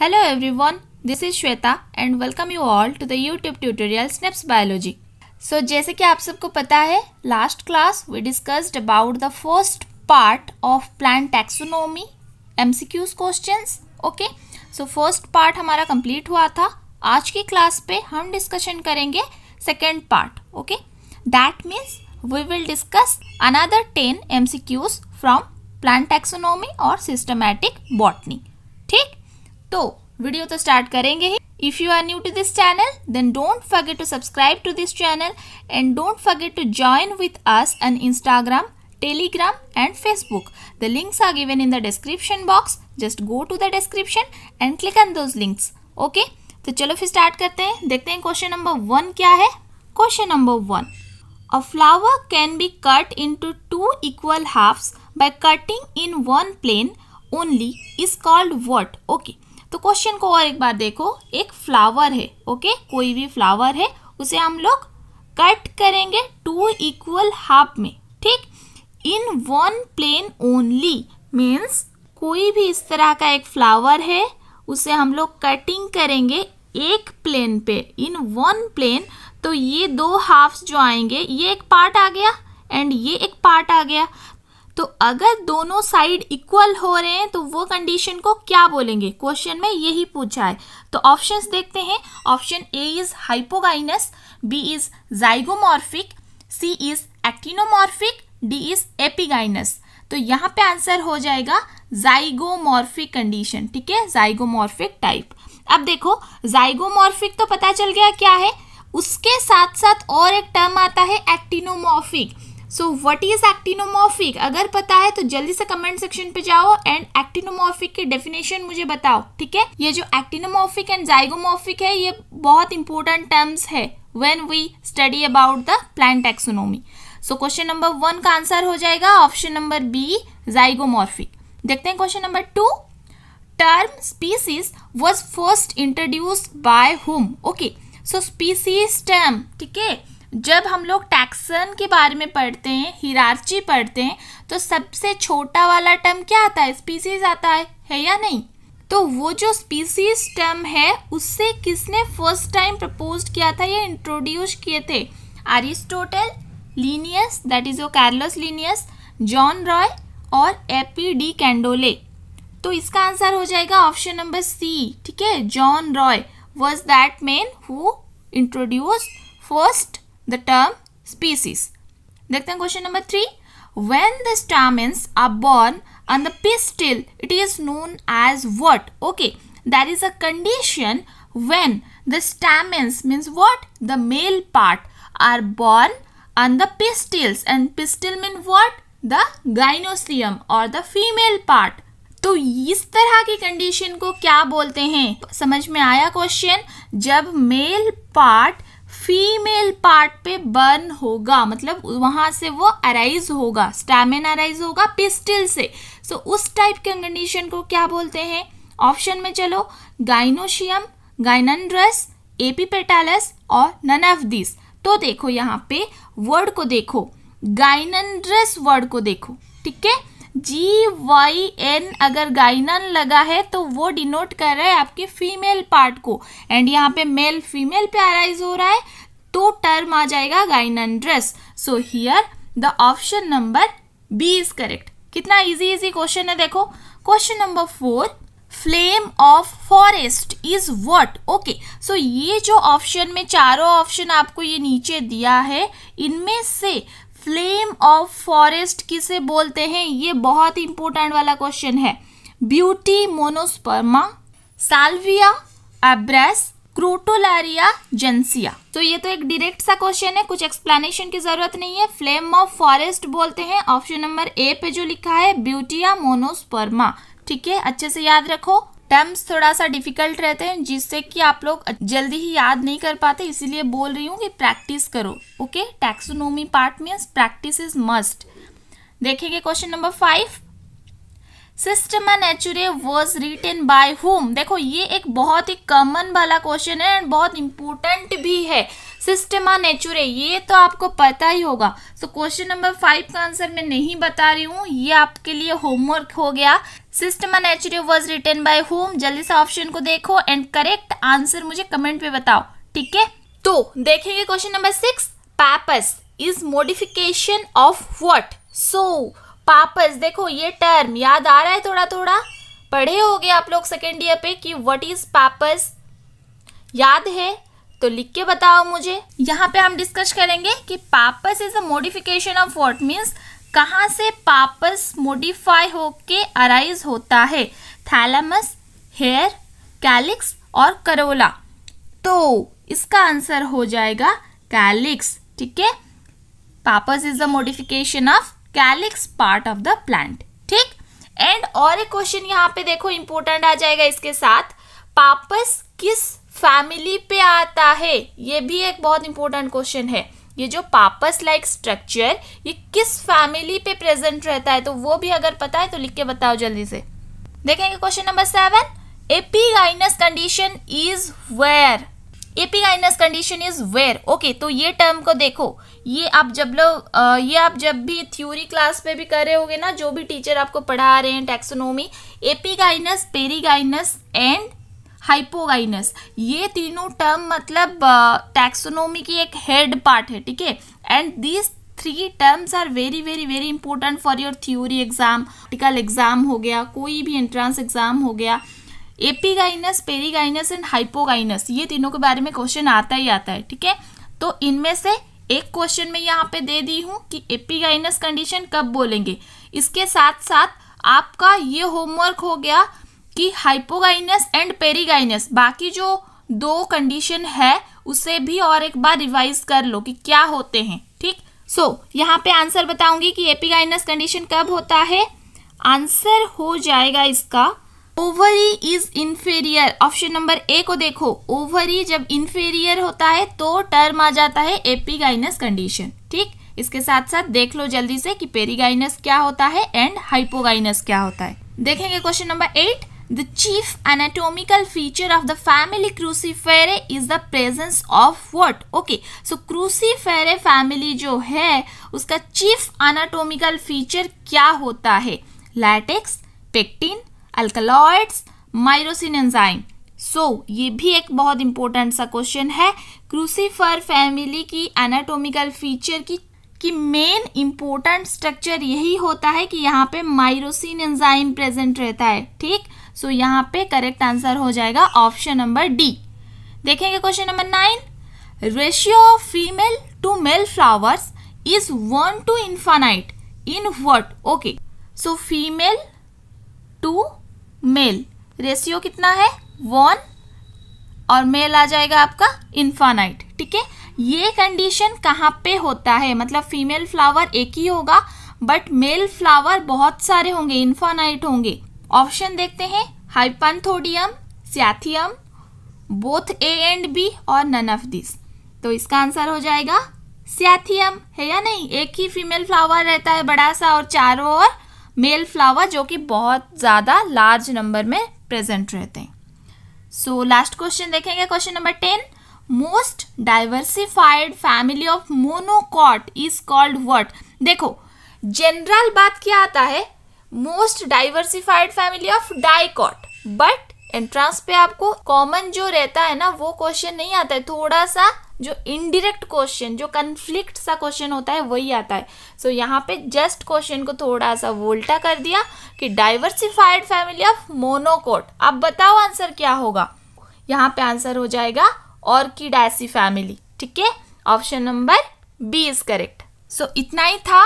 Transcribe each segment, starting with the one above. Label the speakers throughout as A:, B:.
A: Hello everyone, this is Shweta and welcome you all to the YouTube tutorial SNAPS Biology. So जैसे कि आप सबको पता है, last class we discussed about the first part of plant taxonomy MCQs questions. Okay, so first part हमारा complete हुआ था. आज की क्लास पे हम डिस्कशन करेंगे second part. Okay, that means we will discuss another 10 MCQs from plant taxonomy और systematic botany. ठीक, तो वीडियो तो स्टार्ट करेंगे ही. If you are new to this channel then don't forget to subscribe to this channel and don't forget to join with us on Instagram, Telegram and Facebook. The links are given in the description box. Just go to the description and click on those links. Okay, तो चलो फिर start करते हैं. देखते हैं question number 1 क्या है. Question number 1, a flower can be cut into 2 equal halves by cutting in one plane only is called what? Okay, तो क्वेश्चन को और एक बार देखो. एक फ्लावर है, ओके, कोई भी फ्लावर है, उसे हम लोग कट करेंगे 2 इक्वल हाफ में. ठीक, in one plane only means कोई भी इस तरह का एक फ्लावर है, उसे हम लोग कटिंग करेंगे एक प्लेन पे, इन वन प्लेन. तो ये 2 हाफ्स जो आएंगे, ये एक पार्ट आ गया एंड ये एक पार्ट आ गया. तो अगर दोनों साइड इक्वल हो रहे हैं तो वो कंडीशन को क्या बोलेंगे. क्वेश्चन में यही पूछा है. तो ऑप्शंस देखते हैं. Option A is hypogynous, B is zygomorphic, C is actinomorphic, D is epigynous. तो यहाँ पे आंसर हो जाएगा जाइगोमॉर्फिक कंडीशन. ठीक है, जाइगोमॉर्फिक टाइप. अब देखो, जाइगोमॉर्फिक तो पता चल गया क्या है. उसके साथ साथ और एक टर्म आता है actinomorphic. So what is actinomorphic, अगर पता है तो जल्दी से कमेंट सेक्शन पे जाओ एंड एक्टिनोमॉर्फिक की डेफिनेशन मुझे बताओ. ठीक है, ये जो एक्टिनोमॉर्फिक एंड जाइगोमॉर्फिक है, ये बहुत इंपॉर्टेंट टर्म्स है when we study about the plant taxonomy. So question number 1 का आंसर हो जाएगा ऑप्शन नंबर बी, जाइगोमॉर्फिक. देखते हैं question number 2. Term species was first introduced by whom. Okay, so species term, ठीक है, जब हम लोग टैक्सन के बारे में पढ़ते हैं, हिरार्ची पढ़ते हैं, तो सबसे छोटा वाला टर्म क्या आता है, स्पीसीज आता है या नहीं. तो वो जो स्पीसीज टर्म है, उससे किसने फर्स्ट टाइम प्रपोज किया था, ये इंट्रोड्यूस किए थे Aristotle, Linnaeus that is Carlos Linnaeus, John Roy और एपी डी कैंडोले. तो इसका आंसर हो जाएगा ऑप्शन नंबर सी. ठीक है, John Roy was that man who introduced first the term species. देखते हैं question number 3. When the stamens are born on the pistil, it is known as what? Okay, that is a condition when the stamens means what? The male part are born on the pistils, and pistil mean what? The gynoecium or the female part. तो इस तरह की condition को क्या बोलते हैं, समझ में आया क्वेश्चन. जब मेल पार्ट फीमेल पार्ट पे बर्न होगा, मतलब वहां से वो अराइज होगा, स्टैमेन अराइज होगा पिस्टिल से. सो उस टाइप के कंडीशन को क्या बोलते हैं. ऑप्शन में चलो, गाइनोशियम, गाइनन्ड्रस, एपीपेटालस और नन ऑफ दिस. तो देखो यहाँ पे वर्ड को देखो, गाइनन्ड्रस वर्ड को देखो. ठीक है, GYN अगर गाइनन लगा है तो वो डिनोट कर रहा है आपके फीमेल पार्ट को, एंड यहाँ पे मेल फीमेल पे अराइज हो रहा है, तो टर्म आ जाएगा gynandrous. So here the option number B is correct. कितना इजी इजी क्वेश्चन है. देखो question number 4, flame of forest is what. Okay, so ये जो ऑप्शन में चारों ऑप्शन आपको ये नीचे दिया है, इनमें से फ्लेम ऑफ फॉरेस्ट किसे बोलते हैं, ये बहुत इंपॉर्टेंट वाला क्वेश्चन है. Butea monosperma, Salvia, Abrus, Crotalaria, जेंसिया. तो ये तो एक डायरेक्ट सा क्वेश्चन है, कुछ एक्सप्लेनेशन की जरूरत नहीं है. फ्लेम ऑफ फॉरेस्ट बोलते हैं ऑप्शन नंबर ए पे जो लिखा है, ब्यूटिया मोनोस्पर्मा. ठीक है, अच्छे से याद रखो. टर्म्स थोड़ा सा डिफिकल्ट रहते हैं जिससे कि आप लोग जल्दी ही याद नहीं कर पाते, इसीलिए बोल रही हूँ कि प्रैक्टिस करो. Okay, taxonomy part means practice is must. देखेंगे question number 5. Systema Naturae was written by whom. देखो ये एक बहुत ही कॉमन वाला क्वेश्चन है एंड बहुत इंपॉर्टेंट भी है. सिस्टेमा नेचुरे, ये तो आपको पता ही होगा. सो क्वेश्चन नंबर 5 का आंसर मैं नहीं बता रही हूँ, ये आपके लिए होमवर्क हो गया. System natural was written by whom? जल्दी से ऑप्शन को देखो एंड करेक्ट आंसर मुझे कमेंट पे बताओ, ठीक है। तो देखेंगे question number 6, pappus is modification of what? So pappus, देखो ये टर्म याद आ रहा है, थोड़ा थोड़ा पढ़े होगे आप लोग सेकेंड ईयर पे कि व्हाट इज पापस, याद है तो लिख के बताओ मुझे। यहाँ पे हम डिस्कस करेंगे कि pappus is a modification of what, means कहाँ से पापस मॉडिफाई होके अराइज होता है? थैलेमस, हेयर, कैलिक्स और करोला। तो इसका आंसर हो जाएगा कैलिक्स, ठीक है। Pappus is the modification of calyx part of the plant, ठीक। एंड और एक क्वेश्चन यहाँ पे देखो इंपॉर्टेंट आ जाएगा इसके साथ, पापस किस फैमिली पे आता है? ये भी एक बहुत इंपॉर्टेंट क्वेश्चन है। ये जो पापस लाइक स्ट्रक्चर ये किस फैमिली पे प्रेजेंट रहता है? तो वो भी अगर पता है तो लिख के बताओ जल्दी से। देखेंगे question number 7, epigynous condition is where? Epigynous condition is where, okay. तो ये टर्म को देखो, ये आप जब भी थ्योरी क्लास पे भी कर रहे होगे ना, जो भी टीचर आपको पढ़ा रहे हैं taxonomy, epigynous, perigynous and hypogynous, ये तीनों टर्म मतलब टैक्सोनॉमी की एक हेड पार्ट है, ठीक है। And these 3 terms are very very very important for your theory exam, practical exam हो गया, कोई भी एंट्रेंस एग्जाम हो गया। एपिगाइनस, पेरिगाइनस एंड हाइपोगाइनस, ये तीनों के बारे में क्वेश्चन आता ही आता है, ठीक है। तो इनमें से एक क्वेश्चन में यहाँ पे दे दी हूँ कि एपिगाइनस कंडीशन कब बोलेंगे। इसके साथ साथ आपका ये होमवर्क हो गया कि हाइपोगाइनस एंड पेरिगाइनस, बाकी जो 2 कंडीशन है उसे भी और एक बार रिवाइज कर लो कि क्या होते हैं, ठीक। सो यहाँ पे आंसर बताऊंगी कि एपिगाइनस कंडीशन कब होता है। आंसर हो जाएगा इसका ovary is inferior. Option number A को देखो, ओवरी जब इंफीरियर होता है तो टर्म आ जाता है एपिगाइनस कंडीशन, ठीक। इसके साथ साथ देख लो जल्दी से कि पेरिगाइनस क्या होता है एंड हाइपोगाइनस क्या होता है। देखेंगे question number 8, the chief anatomical feature of the family Cruciferae is the presence of what? Okay, so Cruciferae family जो है उसका चीफ एनाटोमिकल फीचर क्या होता है? Latex, pectin, alkaloids, myrosin enzyme. So ये भी एक बहुत इंपॉर्टेंट सा क्वेश्चन है। क्रूसीफर फैमिली की एनाटोमिकल फीचर की मेन इंपॉर्टेंट स्ट्रक्चर यही होता है कि यहाँ पे माइरोसिन एंजाइम प्रेजेंट रहता है, ठीक। सो यहाँ पे करेक्ट आंसर हो जाएगा ऑप्शन नंबर डी। देखेंगे question number 9, ratio of female to male flowers is 1 to infinite इन what? Okay, so female to male ratio कितना है? 1 और मेल आ जाएगा आपका इन्फानाइट, ठीक है। ये कंडीशन कहाँ पे होता है? मतलब फीमेल फ्लावर एक ही होगा बट मेल फ्लावर बहुत सारे होंगे, इन्फानाइट होंगे। ऑप्शन देखते हैं, हाइपैंथोडियम, सैथियम, बोथ ए एंड बी और नन ऑफ दिस। तो इसका आंसर हो जाएगा सैथियम, है या नहीं? एक ही फीमेल फ्लावर रहता है बड़ा सा और चारों ओर मेल फ्लावर जो कि बहुत ज़्यादा लार्ज नंबर में प्रेजेंट रहते हैं। सो लास्ट क्वेश्चन देखेंगे, question number 10, most diversified family of monocot is called what? देखो जनरल बात क्या आता है, most diversified family of dicot, but entrance पे आपको कॉमन जो रहता है ना वो क्वेश्चन नहीं आता है, थोड़ा सा जो इनडायरेक्ट क्वेश्चन, जो कन्फ्लिक्ट सा क्वेश्चन होता है वही आता है। सो यहाँ पे जस्ट क्वेश्चन को थोड़ा सा वोल्टा कर दिया कि डाइवर्सिफाइड फैमिली ऑफ मोनोकॉट। अब बताओ आंसर क्या होगा? यहाँ पे आंसर हो जाएगा ऑर्किडासी फैमिली, ठीक है। Option number B is correct. So इतना ही था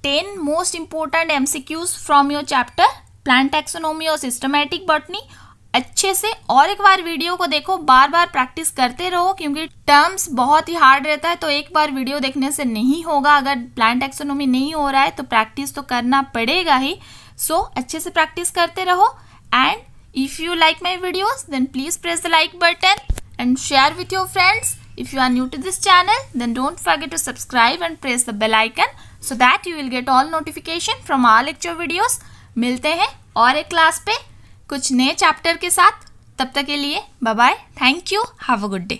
A: 10 most important MCQs from your chapter plant taxonomy और सिस्टमैटिक बॉटनी। अच्छे से और एक बार वीडियो को देखो, बार बार प्रैक्टिस करते रहो क्योंकि टर्म्स बहुत ही हार्ड रहता है, तो एक बार वीडियो देखने से नहीं होगा। अगर प्लांट टैक्सोनॉमी नहीं हो रहा है तो प्रैक्टिस तो करना पड़ेगा ही। सो अच्छे से प्रैक्टिस करते रहो and if you like my videos then please press the like button and share with your friends. If you are new to this channel, then don't forget to subscribe and press the bell icon so that you will get all notification from our lecture videos. मिलते हैं और एक class पे कुछ नए chapter के साथ। तब तक के लिए bye bye, thank you, have a good day.